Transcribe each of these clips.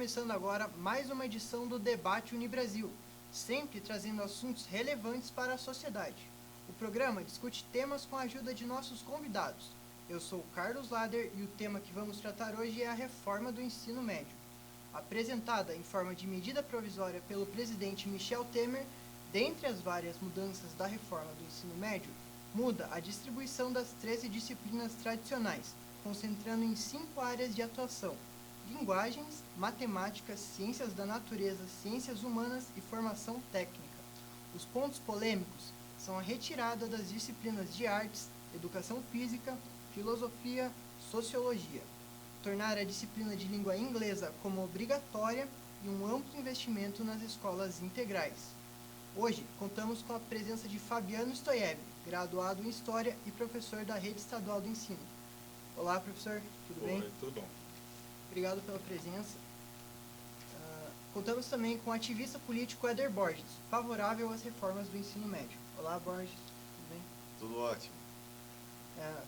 começando agora mais uma edição do Debate Unibrasil, sempre trazendo assuntos relevantes para a sociedade. O programa discute temas com a ajuda de nossos convidados. Eu sou Carlos Lader e o tema que vamos tratar hoje é a reforma do ensino médio. Apresentada em forma de medida provisória pelo presidente Michel Temer, dentre as várias mudanças da reforma do ensino médio, muda a distribuição das 13 disciplinas tradicionais, concentrando em 5 áreas de atuação: linguagens, matemática, ciências da natureza, ciências humanas e formação técnica. Os pontos polêmicos são a retirada das disciplinas de artes, educação física, filosofia, sociologia, tornar a disciplina de língua inglesa como obrigatória e um amplo investimento nas escolas integrais. Hoje, contamos com a presença de Fabiano Stoiev, graduado em História e professor da Rede Estadual do Ensino. Olá, professor, tudo bem? Oi, tudo bom. Obrigado pela presença. Contamos também com o ativista político Éder Borges, favorável às reformas do ensino médio. Olá, Borges, tudo bem? Tudo ótimo.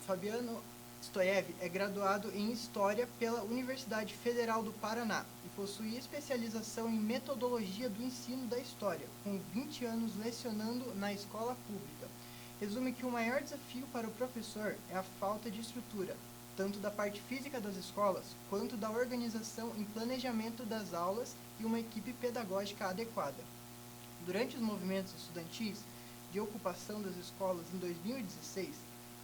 Fabiano Stoiev é graduado em História pela Universidade Federal do Paraná e possui especialização em Metodologia do Ensino da História, com 20 anos lecionando na escola pública. Resume que o maior desafio para o professor é a falta de estrutura, tanto da parte física das escolas, quanto da organização e planejamento das aulas e uma equipe pedagógica adequada. Durante os movimentos estudantis de ocupação das escolas em 2016,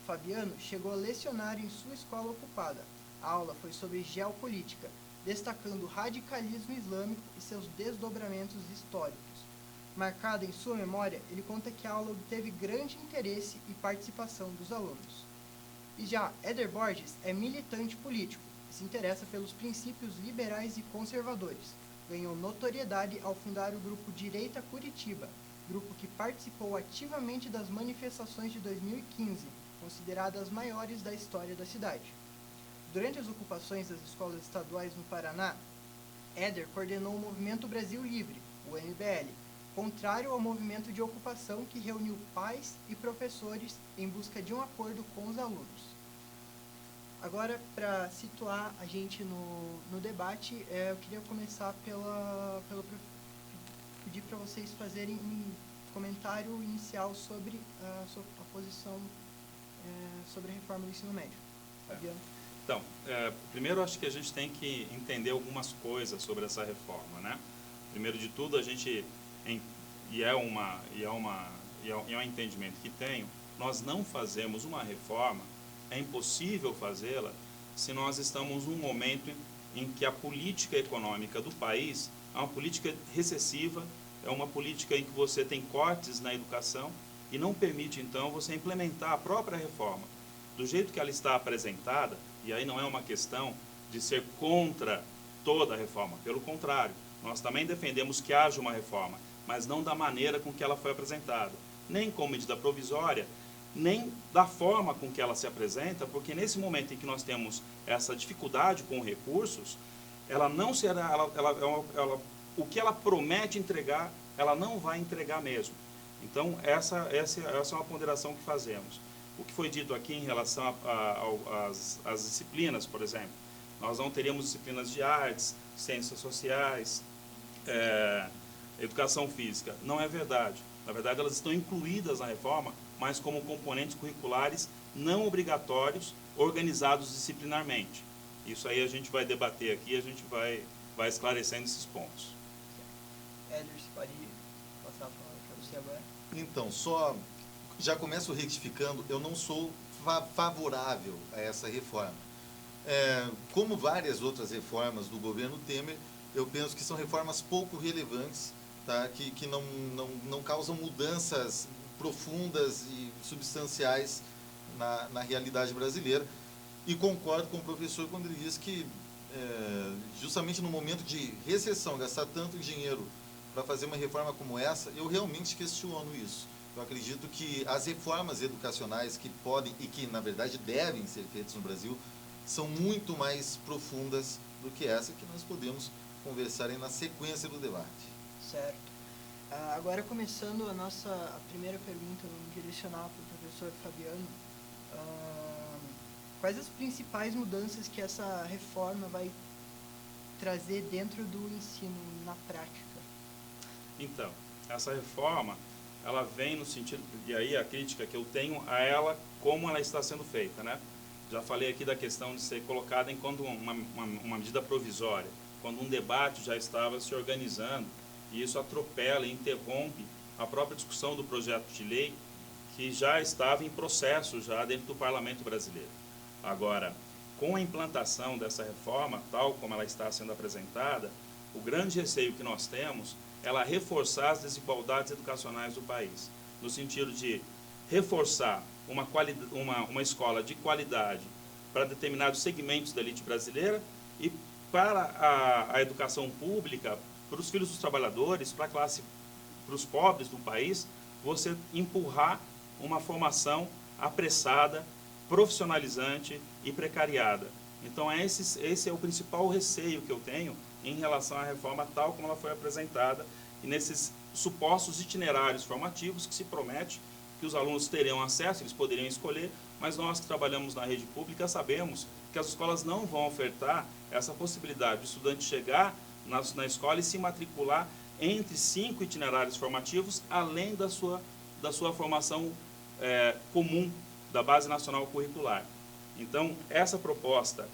Fabiano chegou a lecionar em sua escola ocupada. A aula foi sobre geopolítica, destacando o radicalismo islâmico e seus desdobramentos históricos. Marcada em sua memória, ele conta que a aula obteve grande interesse e participação dos alunos. E já Éder Borges é militante político e se interessa pelos princípios liberais e conservadores. Ganhou notoriedade ao fundar o grupo Direita Curitiba, grupo que participou ativamente das manifestações de 2015, consideradas as maiores da história da cidade. Durante as ocupações das escolas estaduais no Paraná, Éder coordenou o Movimento Brasil Livre, o MBL, contrário ao movimento de ocupação que reuniu pais e professores em busca de um acordo com os alunos. Agora, para situar a gente no debate, eu queria começar pedir para vocês fazerem um comentário inicial sobre a posição sobre a reforma do ensino médio. Fabiano. Então, primeiro acho que a gente tem que entender algumas coisas sobre essa reforma, né? Primeiro de tudo, a gente é um entendimento que tenho, nós não fazemos uma reforma, é impossível fazê-la se nós estamos num momento em que a política econômica do país é uma política recessiva, é uma política em que você tem cortes na educação e não permite, então, você implementar a própria reforma. Do jeito que ela está apresentada, e aí não é uma questão de ser contra toda a reforma, pelo contrário, nós também defendemos que haja uma reforma, mas não da maneira com que ela foi apresentada, nem como medida provisória, nem da forma com que ela se apresenta, porque nesse momento em que nós temos essa dificuldade com recursos, ela não será, o que ela promete entregar, ela não vai entregar mesmo. Então, essa é uma ponderação que fazemos. O que foi dito aqui em relação às disciplinas, por exemplo, nós não teríamos disciplinas de artes, ciências sociais, educação física. Não é verdade. Na verdade, elas estão incluídas na reforma, mas como componentes curriculares não obrigatórios, organizados disciplinarmente. Isso aí a gente vai debater aqui, a gente vai esclarecendo esses pontos. Éder, você pode passar a palavra para você agora? Então, já começo retificando, eu não sou favorável a essa reforma. Como várias outras reformas do governo Temer, eu penso que são reformas pouco relevantes, tá? que não causam mudanças profundas e substanciais na realidade brasileira. E concordo com o professor quando ele diz que, justamente no momento de recessão, gastar tanto dinheiro para fazer uma reforma como essa, eu realmente questiono isso. Eu acredito que as reformas educacionais que podem e que, na verdade, devem ser feitas no Brasil são muito mais profundas do que essa que nós podemos conversar aí na sequência do debate. Certo. Agora, começando a primeira pergunta, vamos direcionar para o professor Fabiano. Quais as principais mudanças que essa reforma vai trazer dentro do ensino na prática? Então, essa reforma, ela vem no sentido, e aí a crítica que eu tenho a ela, como ela está sendo feita, né? Já falei aqui da questão de ser colocada enquanto uma medida provisória, quando um debate já estava se organizando, e isso atropela e interrompe a própria discussão do projeto de lei, que já estava em processo já dentro do Parlamento brasileiro. Agora, com a implantação dessa reforma, tal como ela está sendo apresentada, o grande receio que nós temos é ela reforçar as desigualdades educacionais do país, no sentido de reforçar uma escola de qualidade para determinados segmentos da elite brasileira e para a educação pública, para os filhos dos trabalhadores, para a classe, para os pobres do país, você empurrar uma formação apressada, profissionalizante e precariada. Então, esse é o principal receio que eu tenho em relação à reforma tal como ela foi apresentada e nesses supostos itinerários formativos que se promete que os alunos teriam acesso, eles poderiam escolher, mas nós que trabalhamos na rede pública sabemos que as escolas não vão ofertar essa possibilidade de o estudante chegar na escola e se matricular entre 5 itinerários formativos, além da sua formação comum da Base Nacional Curricular. Então, essa proposta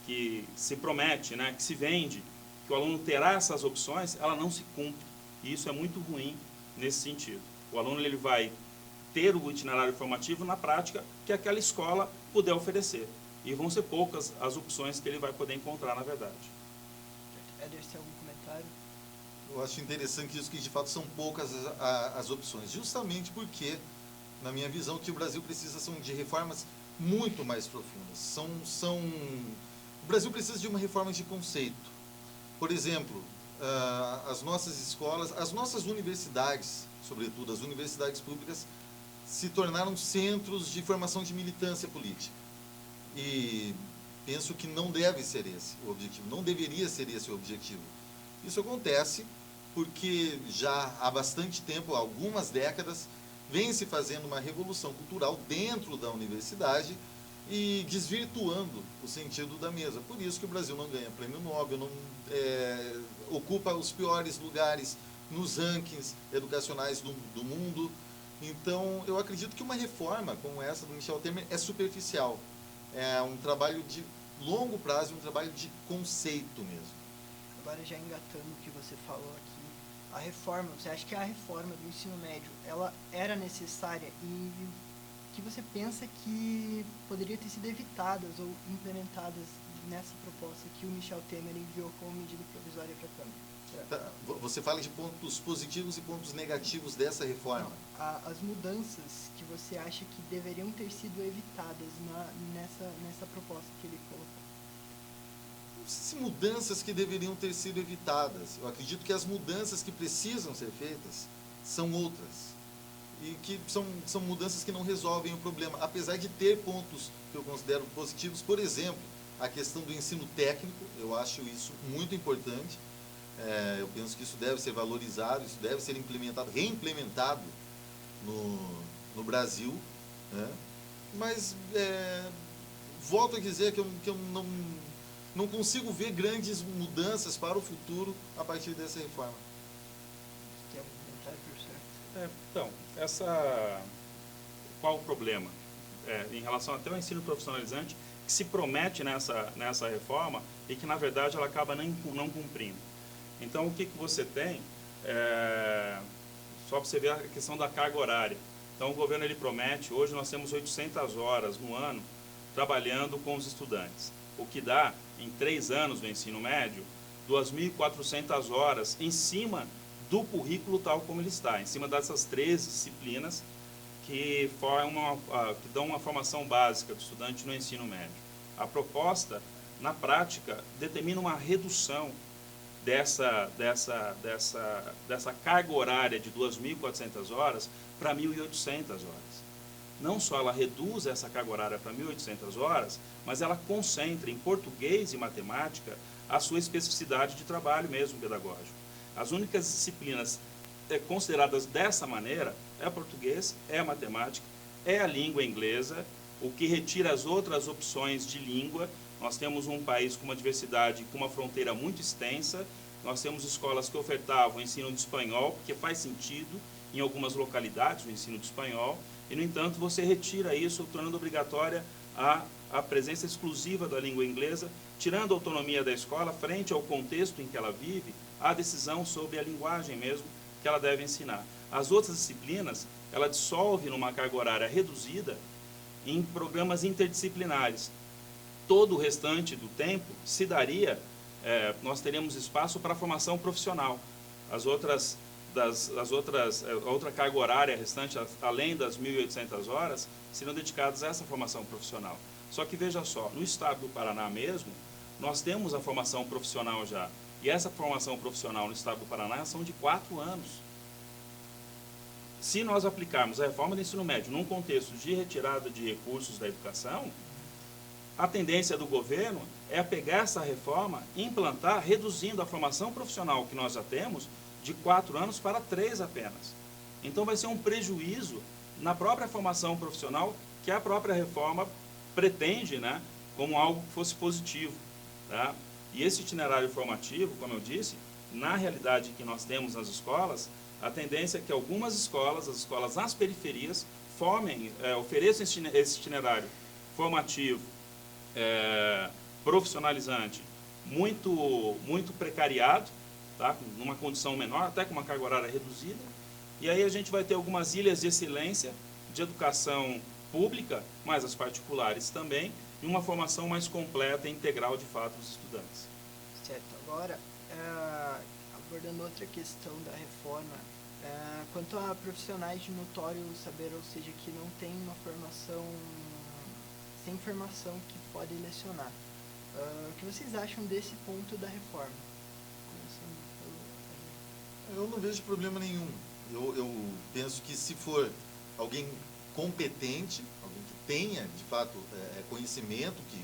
que se promete, né, que se vende, que o aluno terá essas opções, ela não se cumpre. E isso é muito ruim nesse sentido. O aluno ele vai ter o itinerário formativo na prática que aquela escola puder oferecer. E vão ser poucas as opções que ele vai poder encontrar, na verdade. Ederson, algum comentário? Eu acho interessante isso, que de fato são poucas as opções, justamente porque, na minha visão, que o Brasil precisa de reformas muito mais profundas. O Brasil precisa de uma reforma de conceito. Por exemplo, as nossas escolas, as nossas universidades, sobretudo as universidades públicas, se tornaram centros de formação de militância política. E penso que não deve ser esse o objetivo, não deveria ser esse o objetivo. Isso acontece porque já há bastante tempo, há algumas décadas, vem se fazendo uma revolução cultural dentro da universidade e desvirtuando o sentido da mesa. Por isso que o Brasil não ganha prêmio Nobel, não ocupa os piores lugares nos rankings educacionais do mundo. Então, eu acredito que uma reforma como essa do Michel Temer é superficial. É um trabalho de longo prazo, um trabalho de conceito mesmo. Agora, já engatando o que você falou aqui, a reforma, você acha que a reforma do ensino médio, ela era necessária e que você pensa que poderia ter sido evitadas ou implementadas nessa proposta que o Michel Temer enviou como medida provisória para a Câmara? Tá, você fala de pontos positivos e pontos negativos dessa reforma. Não, as mudanças que você acha que deveriam ter sido evitadas nessa proposta que ele colocou. Não sei se mudanças que deveriam ter sido evitadas. Eu acredito que as mudanças que precisam ser feitas são outras. E que são mudanças que não resolvem o problema, apesar de ter pontos que eu considero positivos. Por exemplo, a questão do ensino técnico, eu acho isso muito importante. Eu penso que isso deve ser valorizado, isso deve ser implementado, reimplementado no Brasil, né? Mas volto a dizer que eu não consigo ver grandes mudanças para o futuro a partir dessa reforma. Tem algum comentário, professor? Então, qual o problema? Em relação até ao ensino profissionalizante, que se promete nessa reforma e que, na verdade, ela acaba não cumprindo. Então, o que você tem, só para você ver a questão da carga horária. Então, o governo ele promete, hoje nós temos 800 horas no ano trabalhando com os estudantes, o que dá, em 3 anos do ensino médio, 2.400 horas em cima do currículo tal como ele está, em cima dessas 13 disciplinas que dão uma formação básica do estudante no ensino médio. A proposta, na prática, determina uma redução dessa carga horária de 2.400 horas para 1.800 horas. Não só ela reduz essa carga horária para 1.800 horas, mas ela concentra em português e matemática a sua especificidade de trabalho mesmo pedagógico. As únicas disciplinas consideradas dessa maneira é português, é a matemática, é a língua inglesa, o que retira as outras opções de língua Nós temos um país com uma diversidade, com uma fronteira muito extensa. Nós temos escolas que ofertavam ensino de espanhol, porque faz sentido em algumas localidades o ensino de espanhol, e, no entanto, você retira isso, tornando obrigatória a presença exclusiva da língua inglesa, tirando a autonomia da escola frente ao contexto em que ela vive, a decisão sobre a linguagem mesmo que ela deve ensinar. As outras disciplinas, ela dissolve numa carga horária reduzida em programas interdisciplinares. Todo o restante do tempo se daria, nós teríamos espaço para a formação profissional. A outra carga horária restante, além das 1.800 horas, seriam dedicadas a essa formação profissional. Só que veja só, no estado do Paraná mesmo, nós temos a formação profissional já. E essa formação profissional no estado do Paraná são de 4 anos. Se nós aplicarmos a reforma do ensino médio num contexto de retirada de recursos da educação, a tendência do governo é pegar essa reforma e implantar, reduzindo a formação profissional que nós já temos de 4 anos para 3 apenas. Então vai ser um prejuízo na própria formação profissional que a própria reforma pretende, né, como algo que fosse positivo. Tá? E esse itinerário formativo, como eu disse, na realidade que nós temos nas escolas, a tendência é que algumas escolas, as escolas nas periferias, ofereçam esse itinerário formativo, profissionalizante, muito precariado, tá? Numa condição menor, até com uma carga horária reduzida. E aí a gente vai ter algumas ilhas de excelência de educação pública, mas as particulares também, e uma formação mais completa e integral de fato dos estudantes. Certo. Agora, abordando outra questão da reforma, quanto a profissionais de notório saber, ou seja, que não tem uma formação, sem formação que podem lecionar. O que vocês acham desse ponto da reforma? Eu não vejo problema nenhum. Eu penso que se for alguém competente, alguém que tenha, de fato, conhecimento, que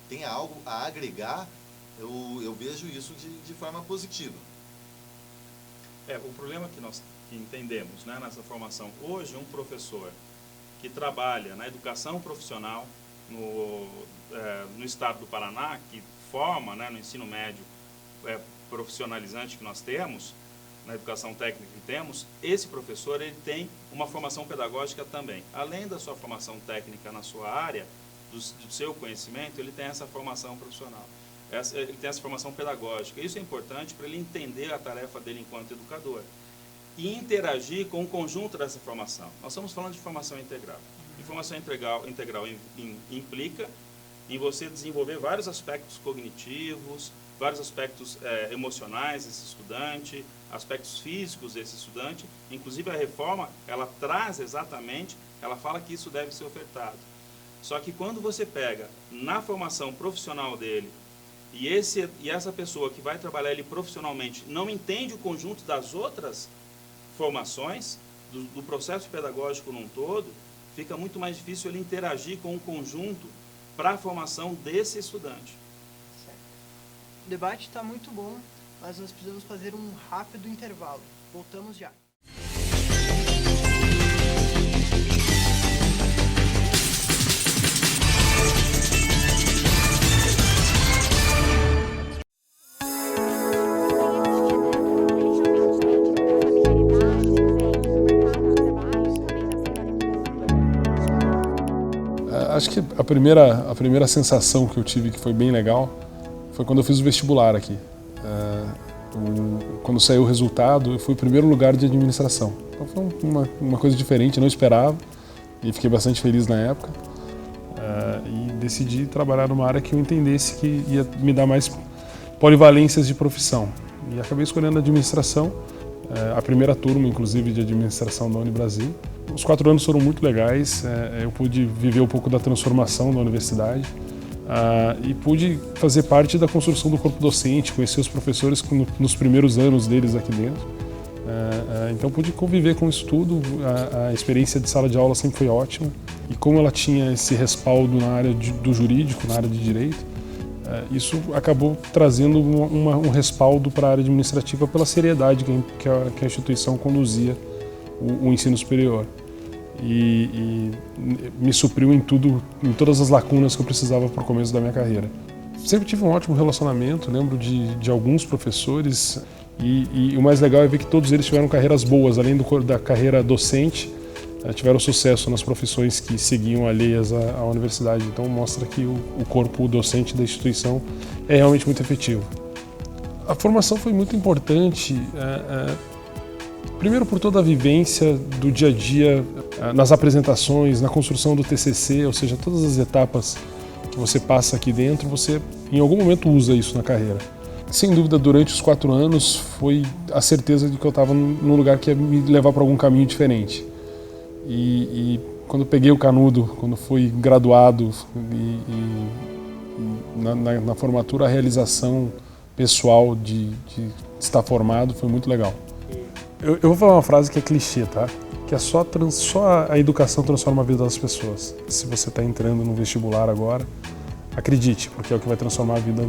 tenha algo a agregar, eu vejo isso de forma positiva. O problema que nós entendemos, né, nessa formação, hoje um professor que trabalha na educação profissional no estado do Paraná, que forma, né, no ensino médio profissionalizante que nós temos, na educação técnica que temos, esse professor ele tem uma formação pedagógica também. Além da sua formação técnica na sua área, do seu conhecimento, ele tem essa formação profissional. Ele tem essa formação pedagógica. Isso é importante para ele entender a tarefa dele enquanto educador e interagir com o conjunto dessa formação. Nós estamos falando de formação integral. E formação integral implica em você desenvolver vários aspectos cognitivos, vários aspectos emocionais desse estudante, aspectos físicos desse estudante. Inclusive a reforma, ela traz exatamente, ela fala que isso deve ser ofertado. Só que quando você pega na formação profissional dele, e essa pessoa que vai trabalhar ele profissionalmente não entende o conjunto das outras formações, do processo pedagógico num todo, fica muito mais difícil ele interagir com o conjunto para a formação desse estudante. Certo. O debate está muito bom, mas nós precisamos fazer um rápido intervalo. Voltamos já. Acho que a primeira sensação que eu tive, que foi bem legal, foi quando eu fiz o vestibular aqui. Quando saiu o resultado, eu fui o primeiro lugar de administração. Então foi uma coisa diferente, não esperava, e fiquei bastante feliz na época. E decidi trabalhar numa área que eu entendesse que ia me dar mais polivalências de profissão. E acabei escolhendo a administração, a primeira turma, inclusive, de administração da Unibrasil. Os 4 anos foram muito legais, eu pude viver um pouco da transformação da universidade e pude fazer parte da construção do corpo docente, conhecer os professores nos primeiros anos deles aqui dentro. Então pude conviver com isso tudo, a experiência de sala de aula sempre foi ótima. E como ela tinha esse respaldo na área do jurídico, na área de direito, isso acabou trazendo um respaldo para a área administrativa pela seriedade que a instituição conduzia o ensino superior. E me supriu em todas as lacunas que eu precisava para o começo da minha carreira. Sempre tive um ótimo relacionamento, lembro de alguns professores e o mais legal é ver que todos eles tiveram carreiras boas, além da carreira docente, tiveram sucesso nas profissões que seguiam alheias à universidade. Então mostra que o corpo docente da instituição é realmente muito efetivo. A formação foi muito importante, primeiro por toda a vivência do dia a dia, nas apresentações, na construção do TCC, ou seja, todas as etapas que você passa aqui dentro, você em algum momento usa isso na carreira. Sem dúvida, durante os 4 anos, foi a certeza de que eu estava num lugar que ia me levar para algum caminho diferente. E quando eu peguei o canudo, quando fui graduado na formatura, a realização pessoal de estar formado foi muito legal. Eu vou falar uma frase que é clichê, tá? Que é só a educação transforma a vida das pessoas. Se você está entrando no vestibular agora, acredite, porque é o que vai transformar a vida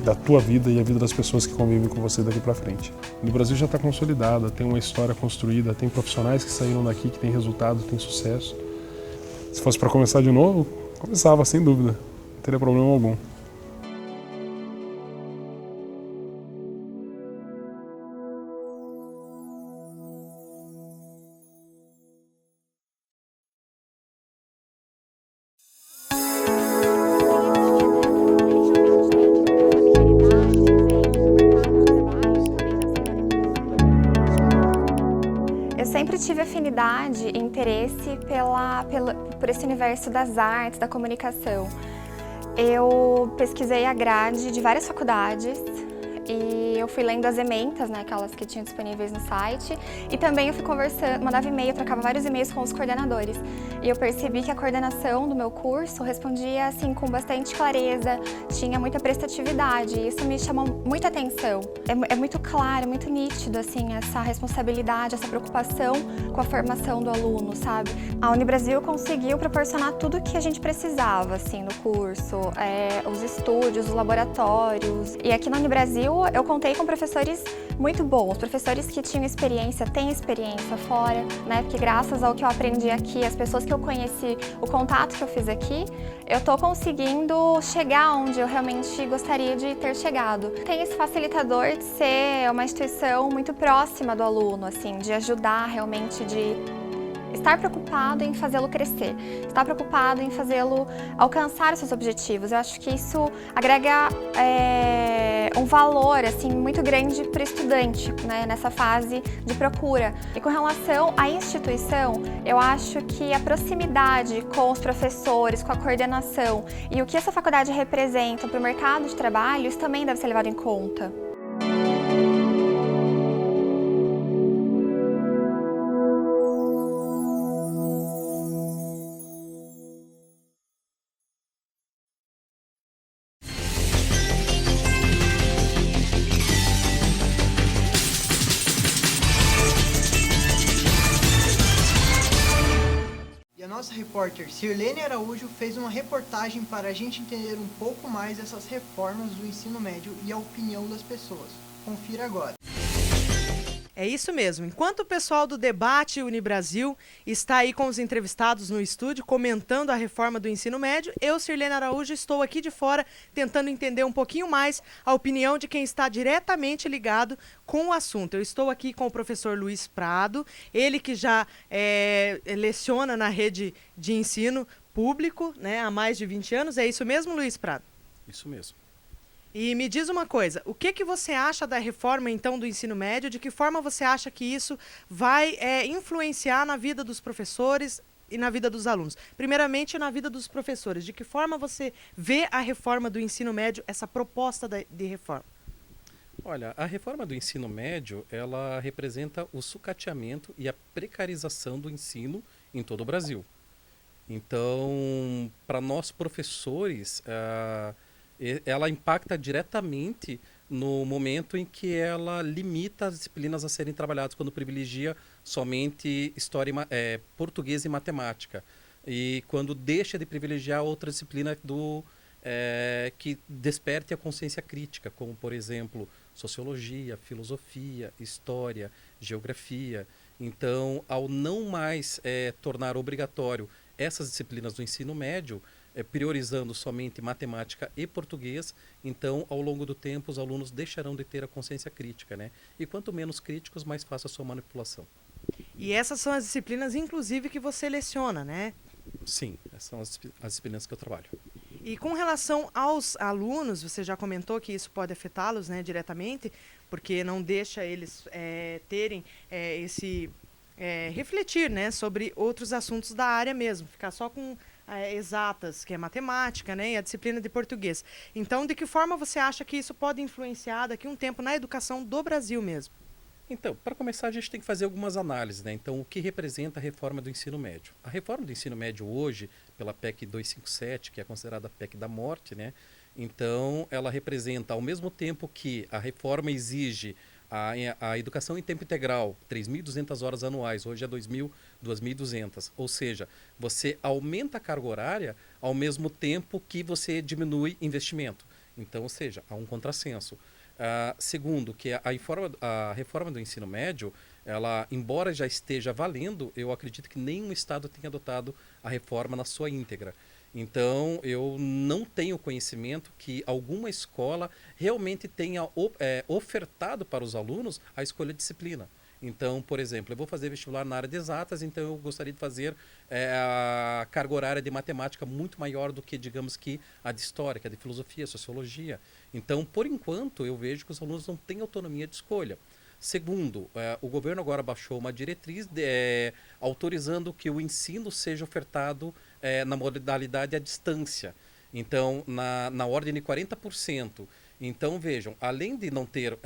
da tua vida e a vida das pessoas que convivem com você daqui para frente. No Brasil já está consolidada, tem uma história construída, tem profissionais que saíram daqui, que têm resultado, têm sucesso. Se fosse para começar de novo, começava, sem dúvida, não teria problema algum. Sempre tive afinidade e interesse por esse universo das artes, da comunicação. Eu pesquisei a grade de várias faculdades e eu fui lendo as ementas, né, aquelas que tinham disponíveis no site, e também eu fui conversando, mandava e-mail, trocava vários e-mails com os coordenadores. E eu percebi que a coordenação do meu curso respondia assim com bastante clareza, tinha muita prestatividade, e isso me chamou muita atenção. É muito claro, muito nítido assim essa responsabilidade, essa preocupação com a formação do aluno, sabe? A Unibrasil conseguiu proporcionar tudo o que a gente precisava assim no curso, os estúdios, os laboratórios. E aqui na Unibrasil eu contei com professores muito bons, professores que tinham experiência, têm experiência fora, né? Porque graças ao que eu aprendi aqui, as pessoas que eu conheci, o contato que eu fiz aqui, eu tô conseguindo chegar onde eu realmente gostaria de ter chegado. Tem esse facilitador de ser uma instituição muito próxima do aluno, assim, de ajudar realmente, de estar preocupado em fazê-lo crescer, estar preocupado em fazê-lo alcançar os seus objetivos. Eu acho que isso agrega um valor assim, muito grande para o estudante, né, nessa fase de procura. E com relação à instituição, eu acho que a proximidade com os professores, com a coordenação e o que essa faculdade representa para o mercado de trabalho, isso também deve ser levado em conta. Nossa repórter Sirlene Araújo fez uma reportagem para a gente entender um pouco mais essas reformas do ensino médio e a opinião das pessoas. Confira agora. É isso mesmo. Enquanto o pessoal do Debate Unibrasil está aí com os entrevistados no estúdio comentando a reforma do ensino médio, eu, Sirlene Araújo, estou aqui de fora tentando entender um pouquinho mais a opinião de quem está diretamente ligado com o assunto. Eu estou aqui com o professor Luiz Prado, ele que já leciona na rede de ensino público, né, há mais de 20 anos. É isso mesmo, Luiz Prado? Isso mesmo. E me diz uma coisa, o que você acha da reforma, então, do ensino médio? De que forma você acha que isso vai influenciar na vida dos professores e na vida dos alunos? Primeiramente, na vida dos professores. De que forma você vê a reforma do ensino médio, essa proposta de reforma? Olha, a reforma do ensino médio, ela representa o sucateamento e a precarização do ensino em todo o Brasil. Então, para nós professores, ela impacta diretamente no momento em que ela limita as disciplinas a serem trabalhadas, quando privilegia somente história, português e matemática, e quando deixa de privilegiar outra disciplina que desperte a consciência crítica, como, por exemplo, sociologia, filosofia, história, geografia. Então, ao não mais tornar obrigatório essas disciplinas do ensino médio, priorizando somente matemática e português, então, ao longo do tempo, os alunos deixarão de ter a consciência crítica, né? E quanto menos críticos, mais fácil a sua manipulação. E essas são as disciplinas, inclusive, que você leciona, né? Sim, essas são as disciplinas que eu trabalho. E com relação aos alunos, você já comentou que isso pode afetá-los, né, diretamente, porque não deixa eles terem esse refletir, né, sobre outros assuntos da área mesmo, ficar só com exatas, que é matemática, né, e a disciplina de português. Então, de que forma você acha que isso pode influenciar daqui a um tempo na educação do Brasil mesmo? Então, para começar, a gente tem que fazer algumas análises, né? Então, o que representa a reforma do ensino médio? A reforma do ensino médio hoje, pela PEC 257, que é considerada a PEC da morte, né? Então, ela representa, ao mesmo tempo que a reforma exige a educação em tempo integral, 3.200 horas anuais, hoje é 2.200. Ou seja, você aumenta a carga horária ao mesmo tempo que você diminui investimento. Então, ou seja, há um contrassenso. Segundo, que a reforma do ensino médio, ela, embora já esteja valendo, eu acredito que nenhum estado tenha adotado a reforma na sua íntegra. Então, eu não tenho conhecimento que alguma escola realmente tenha ofertado para os alunos a escolha de disciplina. Então, por exemplo, eu vou fazer vestibular na área de exatas, então eu gostaria de fazer a carga horária de matemática muito maior do que, digamos que, a de história, que é de filosofia, sociologia. Então, por enquanto, eu vejo que os alunos não têm autonomia de escolha. Segundo, o governo agora baixou uma diretriz autorizando que o ensino seja ofertado na modalidade à distância. Então, na ordem de 40%. Então, vejam, além de não ter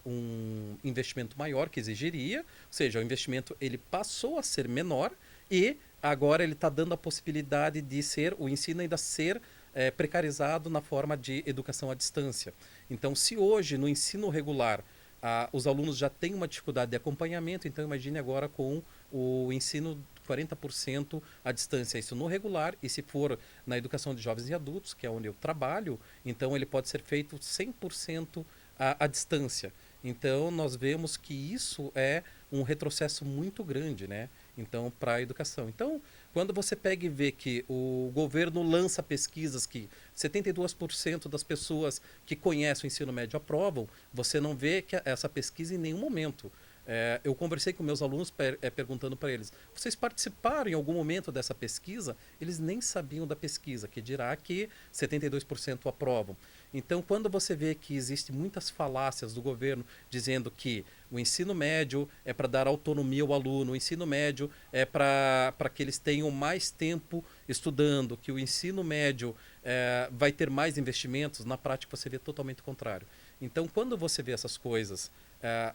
um investimento maior que exigiria, ou seja, o investimento ele passou a ser menor e agora ele está dando a possibilidade de o ensino ainda ser precarizado na forma de educação à distância. Então, se hoje no ensino regular os alunos já têm uma dificuldade de acompanhamento, então imagine agora com o ensino 40% à distância, isso no regular, e se for na educação de jovens e adultos, que é onde eu trabalho, então ele pode ser feito 100% à distância. Então nós vemos que isso é um retrocesso muito grande, né? Então, para a educação. Então, quando você pega e vê que o governo lança pesquisas que 72% das pessoas que conhecem o ensino médio aprovam, você não vê que essa pesquisa em nenhum momento. Eu conversei com meus alunos perguntando para eles, vocês participaram em algum momento dessa pesquisa? Eles nem sabiam da pesquisa, que dirá que 72% aprovam. Então, quando você vê que existem muitas falácias do governo dizendo que o ensino médio é para dar autonomia ao aluno, o ensino médio é para que eles tenham mais tempo estudando, que o ensino médio vai ter mais investimentos, na prática você vê totalmente o contrário. Então, quando você vê essas coisas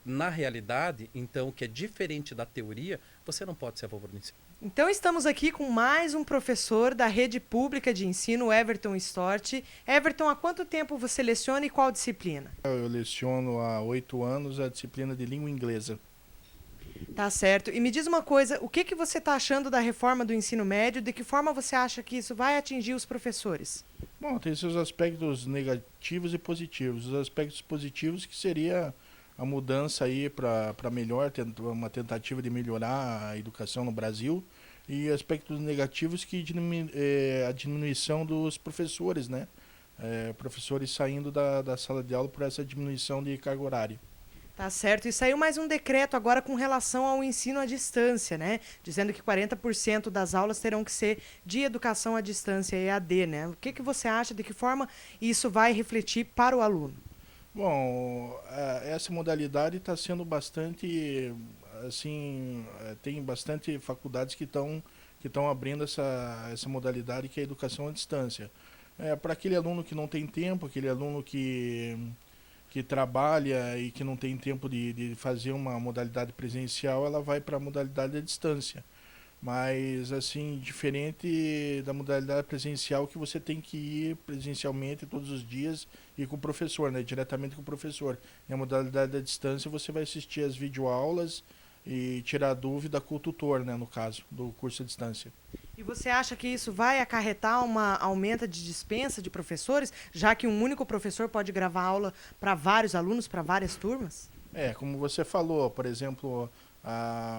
na realidade, então, que é diferente da teoria, você não pode ser a favor do ensino. Então estamos aqui com mais um professor da rede pública de ensino, Everton Stort. Everton, há quanto tempo você leciona e qual disciplina? Eu leciono há 8 anos a disciplina de língua inglesa. Tá certo. E me diz uma coisa, o que você está achando da reforma do ensino médio? De que forma você acha que isso vai atingir os professores? Bom, tem seus aspectos negativos e positivos. Os aspectos positivos que seria a mudança aí para melhor, uma tentativa de melhorar a educação no Brasil, e aspectos negativos que a diminuição dos professores, né? Professores saindo da sala de aula por essa diminuição de carga horária. Tá certo. E saiu mais um decreto agora com relação ao ensino à distância, né? Dizendo que 40% das aulas terão que ser de educação à distância, EAD, né? O que você acha, de que forma isso vai refletir para o aluno? Bom, essa modalidade está sendo bastante, assim, tem bastante faculdades que estão abrindo essa modalidade, que é a educação à distância. Para aquele aluno que não tem tempo, aquele aluno que trabalha e que não tem tempo de fazer uma modalidade presencial, ela vai para a modalidade à distância. Mas, assim, diferente da modalidade presencial, que você tem que ir presencialmente todos os dias e com o professor, né? Diretamente com o professor. E a modalidade à distância, você vai assistir as videoaulas e tirar dúvida com o tutor, né? No caso, do curso à distância. E você acha que isso vai acarretar uma aumento de dispensa de professores, já que um único professor pode gravar aula para vários alunos, para várias turmas? Como você falou, por exemplo,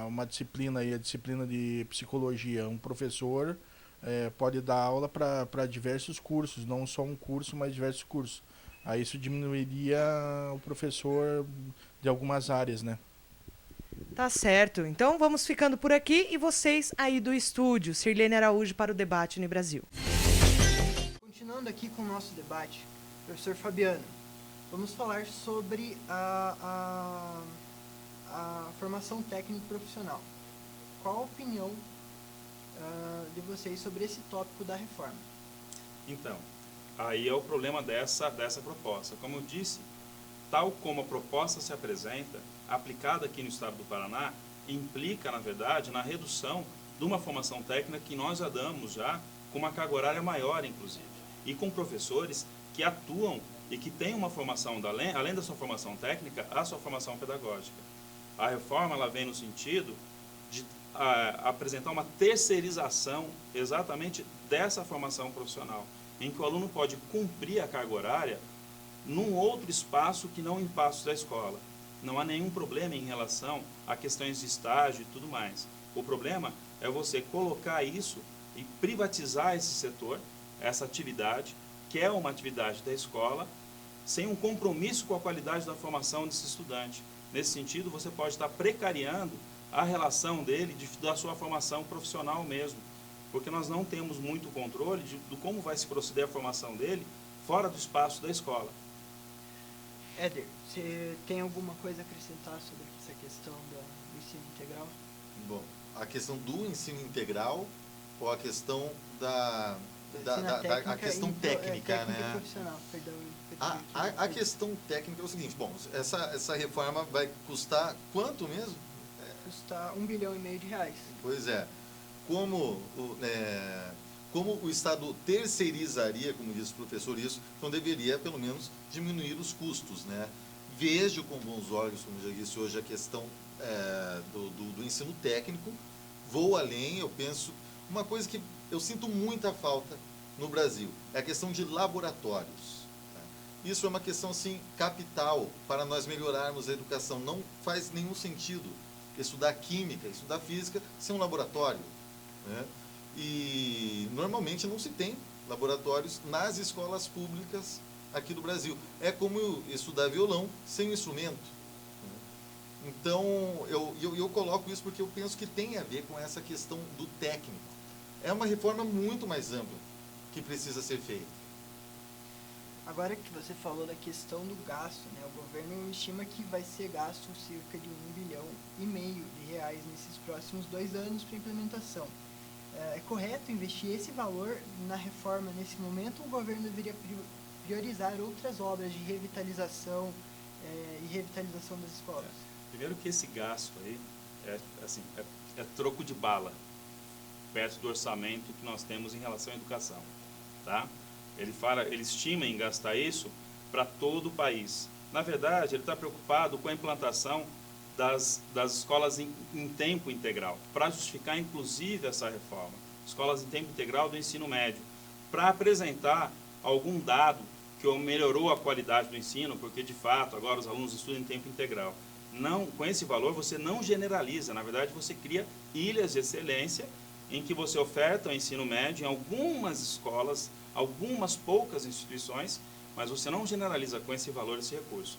uma disciplina aí, a disciplina de psicologia, um professor pode dar aula para diversos cursos, não só um curso, mas diversos cursos. Aí isso diminuiria o professor de algumas áreas, né? Tá certo. Então vamos ficando por aqui e vocês aí do estúdio. Sirlene Araújo para o Debate Unibrasil. Continuando aqui com o nosso debate, professor Fabiano, vamos falar sobre a formação técnico profissional. Qual a opinião de vocês sobre esse tópico da reforma? Então, aí é o problema dessa proposta. Como eu disse, tal como a proposta se apresenta, aplicada aqui no estado do Paraná, implica, na verdade, na redução de uma formação técnica que nós já damos já com uma carga horária maior, inclusive, e com professores que atuam e que têm uma formação, além da sua formação técnica, a sua formação pedagógica. A reforma ela vem no sentido de apresentar uma terceirização exatamente dessa formação profissional, em que o aluno pode cumprir a carga horária num outro espaço que não em espaço da escola. Não há nenhum problema em relação a questões de estágio e tudo mais. O problema é você colocar isso e privatizar esse setor, essa atividade, que é uma atividade da escola, sem um compromisso com a qualidade da formação desse estudante. Nesse sentido, você pode estar precariando a relação dele, da sua formação profissional mesmo, porque nós não temos muito controle de como vai se proceder a formação dele fora do espaço da escola. Éder, você tem alguma coisa a acrescentar sobre essa questão do ensino integral? Bom, a questão do ensino integral ou a questão a questão técnica, né? Profissional, perdão. A questão técnica é o seguinte, bom, essa reforma vai custar quanto mesmo? Custar R$1,5 bilhão de reais. Pois é. Como o Estado terceirizaria, como diz o professor, isso, então deveria, pelo menos, diminuir os custos, né? Vejo com bons olhos, como já disse hoje, a questão do ensino técnico. Vou além, eu penso... Uma coisa que eu sinto muita falta no Brasil é a questão de laboratórios. Tá? Isso é uma questão, assim, capital para nós melhorarmos a educação. Não faz nenhum sentido estudar química, estudar física sem um laboratório, né? E normalmente não se tem laboratórios nas escolas públicas aqui do Brasil. É como estudar violão sem um instrumento, né? Então, eu coloco isso porque eu penso que tem a ver com essa questão do técnico. É uma reforma muito mais ampla que precisa ser feita. Agora que você falou da questão do gasto, né? O governo estima que vai ser gasto cerca de R$1,5 bilhão de reais nesses próximos 2 anos para implementação. É correto investir esse valor na reforma nesse momento ou o governo deveria priorizar outras obras de revitalização e revitalização das escolas? Primeiro que esse gasto aí é troco de bala perto do orçamento que nós temos em relação à educação, tá? Ele estima em gastar isso para todo o país. Na verdade, ele está preocupado com a implantação das escolas em tempo integral, para justificar inclusive essa reforma. Escolas em tempo integral do ensino médio, para apresentar algum dado que melhorou a qualidade do ensino, porque de fato agora os alunos estudam em tempo integral. Não, com esse valor você não generaliza, na verdade você cria ilhas de excelência em que você oferta o ensino médio em algumas escolas, algumas poucas instituições, mas você não generaliza com esse valor esse recurso.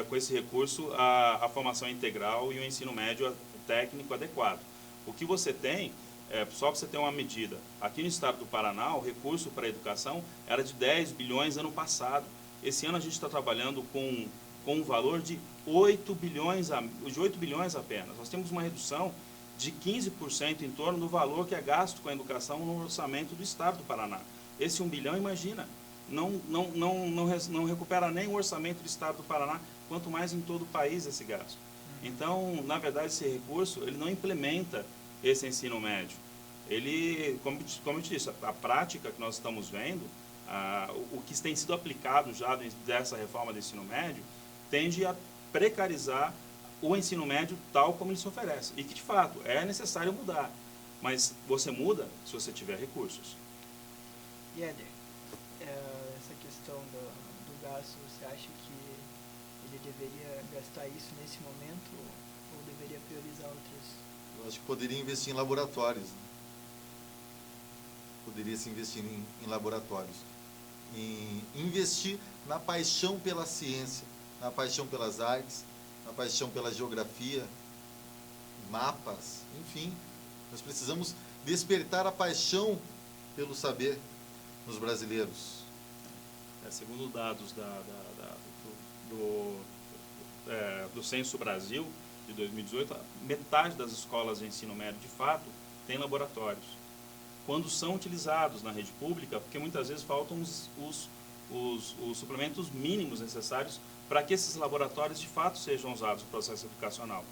Com esse recurso a formação integral e o ensino médio técnico adequado. O que você tem, só para você ter uma medida, aqui no estado do Paraná o recurso para a educação era de 10 bilhões ano passado. Esse ano a gente está trabalhando com um valor de 8 bilhões apenas. Nós temos uma redução de 15% em torno do valor que é gasto com a educação no orçamento do estado do Paraná. Esse 1 bilhão, imagina, não recupera nem o orçamento do estado do Paraná, quanto mais em todo o país esse gasto. Então, na verdade, esse recurso, ele não implementa esse ensino médio. Ele, como eu te disse, a prática que nós estamos vendo, o que tem sido aplicado já dessa reforma do ensino médio, tende a precarizar o ensino médio tal como ele se oferece. E que, de fato, é necessário mudar. Mas você muda se você tiver recursos. E Éder, essa questão do gasto, você acha que ele deveria gastar isso nesse momento ou deveria priorizar outras? Eu acho que poderia investir em laboratórios. poderia se investir em laboratórios, em investir na paixão pela ciência, na paixão pelas artes, na paixão pela geografia, mapas, enfim. Nós precisamos despertar a paixão pelo saber nos brasileiros. Segundo dados do Censo Brasil, de 2018, metade das escolas de ensino médio, de fato, tem laboratórios. Quando são utilizados na rede pública, porque muitas vezes faltam os suplementos mínimos necessários para que esses laboratórios, de fato, sejam usados no processo educacional.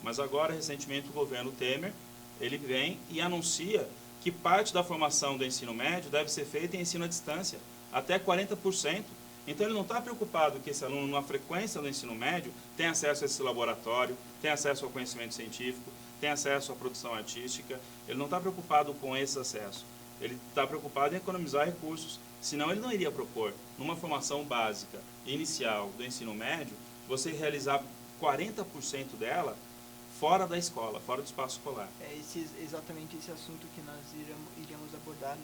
Mas agora, recentemente, o governo Temer, ele vem e anuncia que parte da formação do ensino médio deve ser feita em ensino à distância, até 40%. Então, ele não está preocupado que esse aluno, numa frequência do ensino médio, tenha acesso a esse laboratório, tenha acesso ao conhecimento científico, tenha acesso à produção artística. Ele não está preocupado com esse acesso. Ele está preocupado em economizar recursos. Senão, ele não iria propor, numa formação básica, inicial do ensino médio, você realizar 40% dela fora da escola, fora do espaço escolar. É exatamente esse assunto que nós iríamos abordar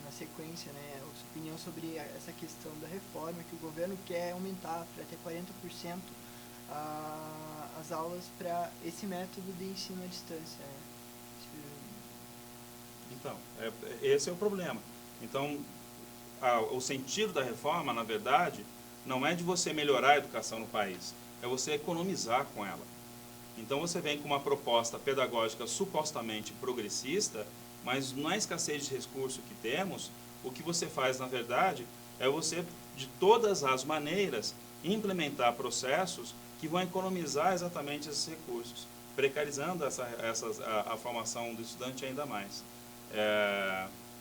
na sequência, né? A sua opinião sobre essa questão da reforma, que o governo quer aumentar para até 40% as aulas para esse método de ensino à distância. Né? Então, esse é o problema. Então, o sentido da reforma, na verdade, não é de você melhorar a educação no país, é você economizar com ela. Então, você vem com uma proposta pedagógica supostamente progressista, mas na escassez de recurso que temos, o que você faz, na verdade, é você, de todas as maneiras, implementar processos que vão economizar exatamente esses recursos, precarizando a formação do estudante ainda mais.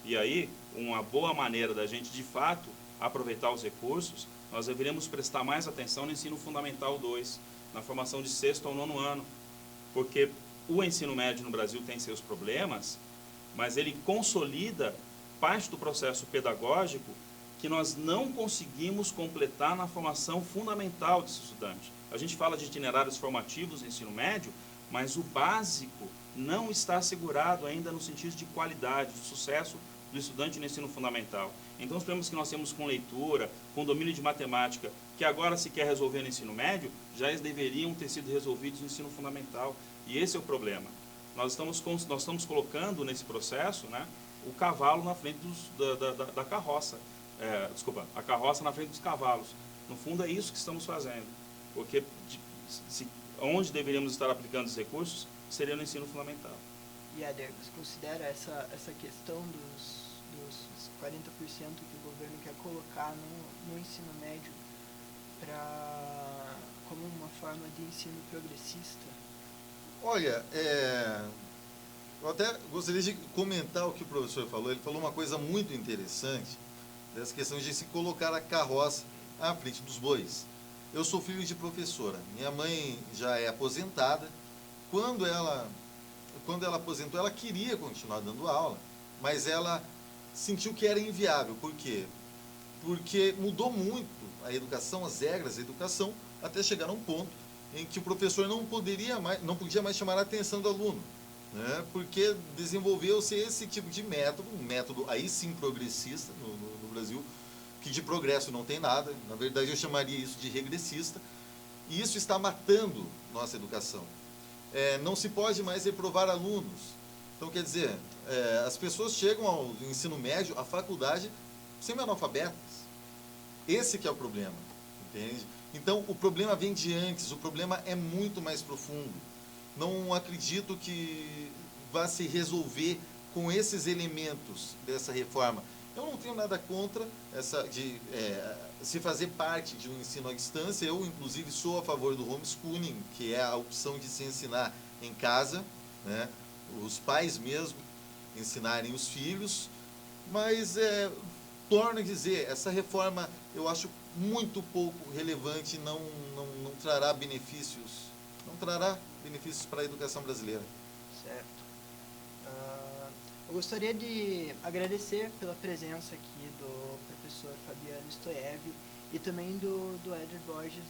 E aí, uma boa maneira da gente, de fato, aproveitar os recursos, nós deveríamos prestar mais atenção no ensino fundamental 2, na formação de 6º ao 9º ano, porque o ensino médio no Brasil tem seus problemas, mas ele consolida parte do processo pedagógico que nós não conseguimos completar na formação fundamental desse estudante. A gente fala de itinerários formativos no ensino médio, mas o básico não está assegurado ainda no sentido de qualidade, de sucesso do estudante no ensino fundamental. Então, os problemas que nós temos com leitura, com domínio de matemática, que agora se quer resolver no ensino médio, já deveriam ter sido resolvidos no ensino fundamental. E esse é o problema. Nós estamos colocando nesse processo, né, o cavalo na frente da carroça. A carroça na frente dos cavalos. No fundo, é isso que estamos fazendo. Porque onde deveríamos estar aplicando os recursos seria no ensino fundamental. E, Éder, você considera essa questão dos 40% que o governo quer colocar no ensino médio como uma forma de ensino progressista? Olha, eu até gostaria de comentar o que o professor falou. Ele falou uma coisa muito interessante, dessa questão de se colocar a carroça à frente dos bois. Eu sou filho de professora. Minha mãe já é aposentada. Quando ela aposentou, ela queria continuar dando aula, mas ela sentiu que era inviável. Por quê? Porque mudou muito a educação, as regras da educação, até chegar a um ponto em que o professor não podia mais chamar a atenção do aluno, né? Porque desenvolveu-se esse tipo de método, um método aí sim progressista no Brasil, que de progresso não tem nada. Na verdade, eu chamaria isso de regressista, e isso está matando nossa educação. Não se pode mais reprovar alunos. Então, quer dizer, as pessoas chegam ao ensino médio, à faculdade, semi-analfabetas. Esse que é o problema, entende? Então, o problema vem de antes, o problema é muito mais profundo. Não acredito que vá se resolver com esses elementos dessa reforma. Eu não tenho nada contra se fazer parte de um ensino à distância. Eu, inclusive, sou a favor do homeschooling, que é a opção de se ensinar em casa, né? Os pais mesmo ensinarem os filhos. Mas, torno a dizer, essa reforma eu acho muito pouco relevante, não trará benefícios. Não trará benefícios para a educação brasileira. Certo. Eu gostaria de agradecer pela presença aqui do professor Fabiano Stoiev e também do Éder Borges.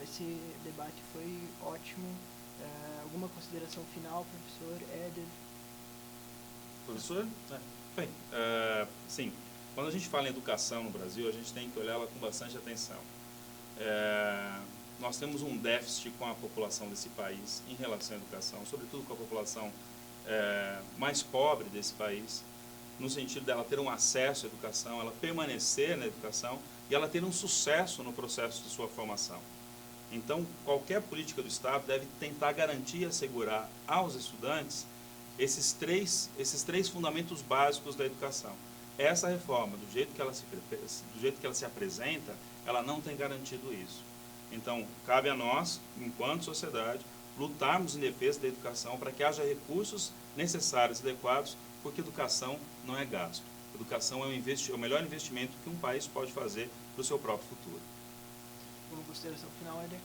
Esse debate foi ótimo. Alguma consideração final, professor Éder? Professor? Bem, sim, quando a gente fala em educação no Brasil, a gente tem que olhá-la com bastante atenção. Nós temos um déficit com a população desse país em relação à educação, sobretudo com a população mais pobre desse país, no sentido dela ter um acesso à educação, ela permanecer na educação e ela ter um sucesso no processo de sua formação. Então, qualquer política do Estado deve tentar garantir e assegurar aos estudantes esses três fundamentos básicos da educação. Essa reforma, do jeito que ela se apresenta, ela não tem garantido isso. Então, cabe a nós, enquanto sociedade, lutarmos em defesa da educação para que haja recursos necessários e adequados, porque educação não é gasto. Educação é o melhor investimento que um país pode fazer para o seu próprio futuro. Uma consideração final, Éder?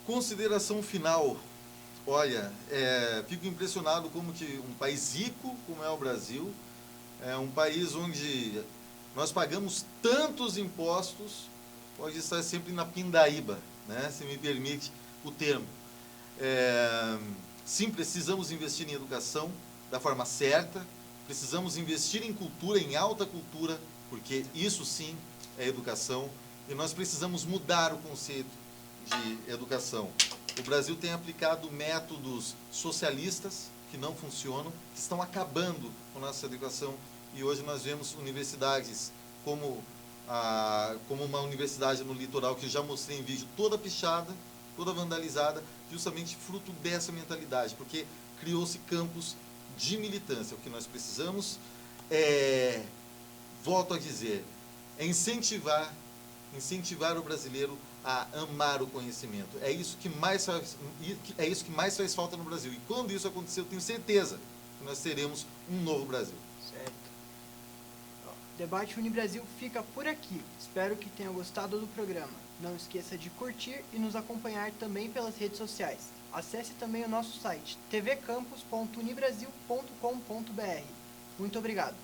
Consideração final. Olha, fico impressionado como que um país rico como é o Brasil, é um país onde nós pagamos tantos impostos, pode estar sempre na pindaíba, né, se me permite o termo. Sim, precisamos investir em educação da forma certa, precisamos investir em cultura, em alta cultura, porque isso sim é educação, e nós precisamos mudar o conceito de educação. O Brasil tem aplicado métodos socialistas que não funcionam, que estão acabando com a nossa educação, e hoje nós vemos universidades como uma universidade no litoral, que já mostrei em vídeo, toda pichada, toda vandalizada, justamente fruto dessa mentalidade, porque criou-se campos de militância. O que nós precisamos volto a dizer, é incentivar o brasileiro a amar o conhecimento. É isso que mais faz falta no Brasil. E quando isso acontecer, eu tenho certeza que nós teremos um novo Brasil. Certo. O Debate Unibrasil fica por aqui. Espero que tenham gostado do programa. Não esqueça de curtir e nos acompanhar também pelas redes sociais. Acesse também o nosso site tvcampus.unibrasil.com.br. Muito obrigado.